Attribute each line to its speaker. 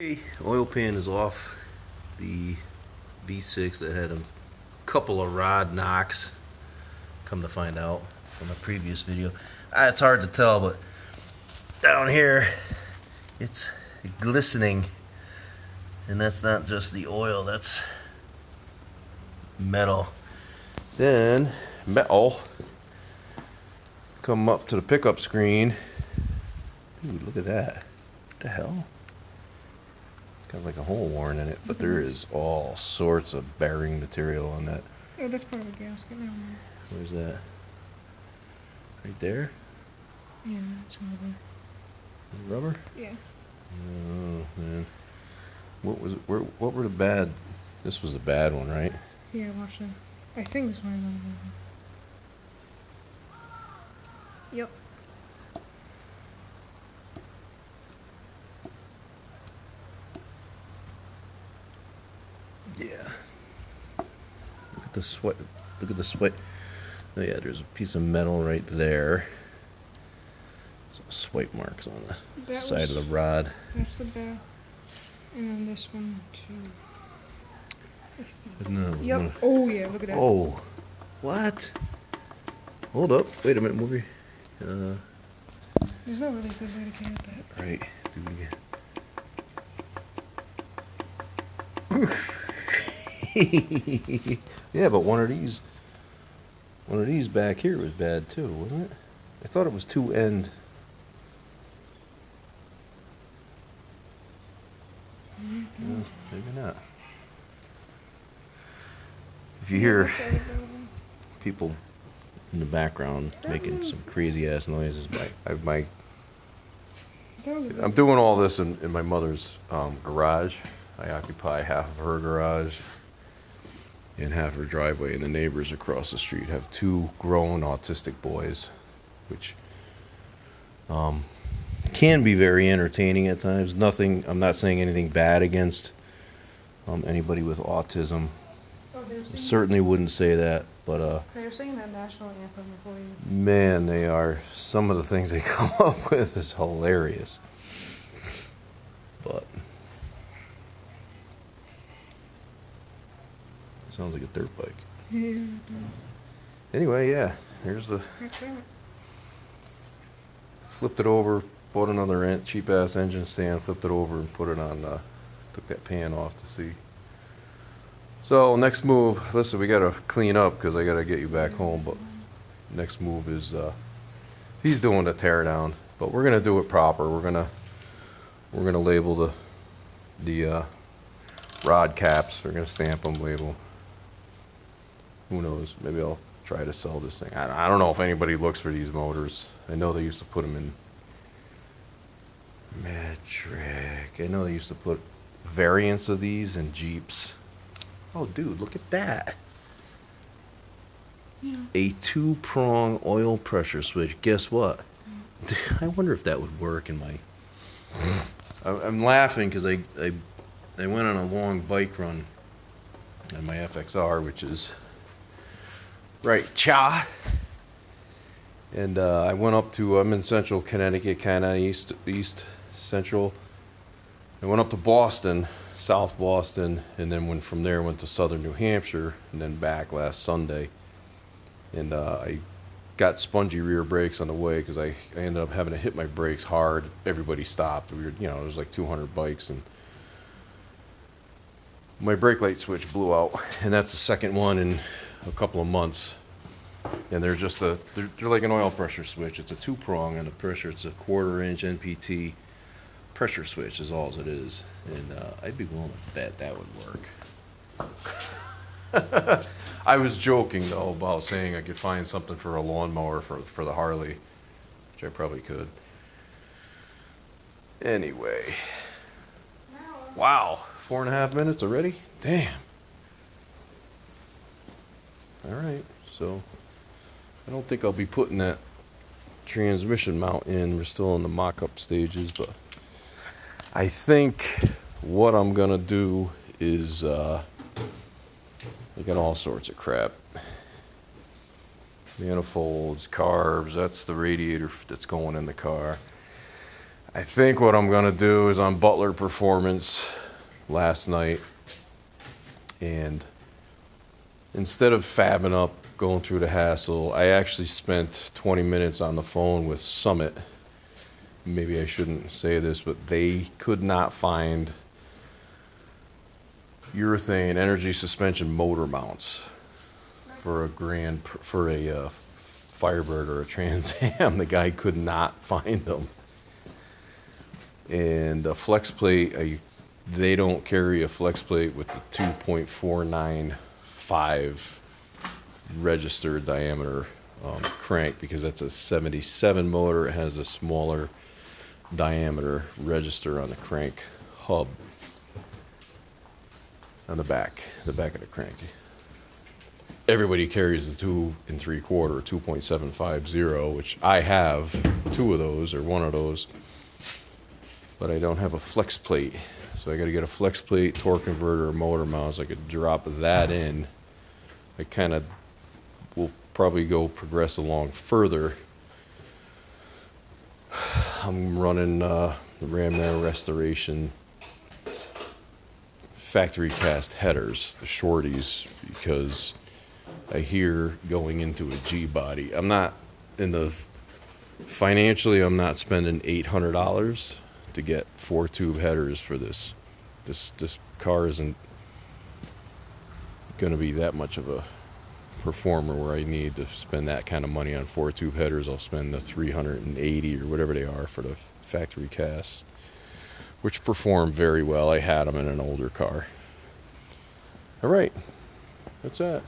Speaker 1: Okay, oil pan is off the V6 that had a couple of rod knocks, come to find out from a previous video. It's hard to tell, but down here it's glistening, and that's not just the oil, that's metal. Then metal come up to the pickup screen. Dude, look at that. What the hell? Got like a hole worn in it, but there is all sorts of bearing material on that.
Speaker 2: Oh, that's part of the gasket. Never mind.
Speaker 1: Where's that? Right there?
Speaker 2: Yeah, it's rubber.
Speaker 1: Rubber?
Speaker 2: Yeah.
Speaker 1: Oh man. What were the bad? This was the bad one, right?
Speaker 2: Yeah, watch that. I think this one is on the Yep.
Speaker 1: Yeah. Look at the sweat. Look at the sweat. Oh yeah, there's a piece of metal right there. Some swipe marks on the side of the rod.
Speaker 2: That's the bell. And then this one too.
Speaker 1: No,
Speaker 2: Yep. Oh yeah, look at that.
Speaker 1: Oh, what? Hold up. Wait a minute, movie.
Speaker 2: There's no really good way to get at that.
Speaker 1: Right. Do it again. Yeah, but one of these back here was bad too, wasn't it? I thought it was two end. Well, maybe not. If you hear people in the background making some crazy ass noises, I'm doing all this in my mother's garage. I occupy half of her garage and half her driveway, and the neighbors across the street have two grown autistic boys, which can be very entertaining at times. I'm not saying anything bad against anybody with autism.
Speaker 2: Oh,
Speaker 1: I certainly wouldn't say that, but
Speaker 2: they were singing that national anthem before you.
Speaker 1: man, they are. Some of the things they come up with is hilarious. But sounds like a dirt bike.
Speaker 2: Yeah.
Speaker 1: Anyway, yeah, here's the.
Speaker 2: That's it.
Speaker 1: Flipped it over, bought another cheap ass engine stand, flipped it over and put it on, took that pan off to see. So next move, listen, we gotta clean up because I gotta get you back home, but next move is, he's doing the tear down, but we're gonna do it proper. We're gonna label the rod caps. We're gonna stamp them, label. Who knows, maybe I'll try to sell this thing. I don't know if anybody looks for these motors. I know they used to put them in metric. I know they used to put variants of these in Jeeps. Oh, dude, look at that.
Speaker 2: Yeah.
Speaker 1: A 2-prong oil pressure switch. Guess what? I wonder if that would work in my... I'm laughing because I went on a long bike run on my FXR, which is... right, cha. And I went up to, I'm in central Connecticut, kind of east central. I went up to Boston, South Boston, and then went from there, went to southern New Hampshire, and then back last Sunday. And I got spongy rear brakes on the way because I ended up having to hit my brakes hard. Everybody stopped. We were, there was like 200 bikes, and my brake light switch blew out, and that's the second one in a couple of months. And they're just they're like an oil pressure switch. It's a 2-prong, and the pressure, it's a 1/4-inch NPT pressure switch is all it is. And I'd be willing to bet that would work. I was joking though about saying I could find something for a lawnmower for the Harley, which I probably could. Anyway, wow, 4.5 minutes already? Damn. All right, so I don't think I'll be putting that transmission mount in. We're still in the mock-up stages, but I think what I'm gonna do is I got all sorts of crap. Manifolds, carbs, that's the radiator that's going in the car. I think what I'm gonna do is on Butler Performance last night, and instead of fabbing up, going through the hassle, I actually spent 20 minutes on the phone with Summit. Maybe I shouldn't say this, but they could not find urethane energy suspension motor mounts for a Firebird or a Trans Am. The guy could not find them. And a flex plate, they don't carry a flex plate with the 2.495 registered diameter crank, because that's a 77 motor. It has a smaller diameter register on the crank hub on the back of the crank. Everybody carries the 2 3/4 2.750, which I have 2 of those or 1 of those, but I don't have a flex plate. So I got to get a flex plate, torque converter, or motor mount. So I could drop that in. I kind of will probably progress along further. I'm running the Ram Air Restoration factory cast headers, the shorties, because I hear going into a G body. I'm not financially, I'm not spending $800 to get 4-tube headers for this. This car isn't going to be that much of a performer where I need to spend that kind of money on 4-tube headers. I'll spend the $380 or whatever they are for the factory casts, which perform very well. I had them in an older car. All right, that's that.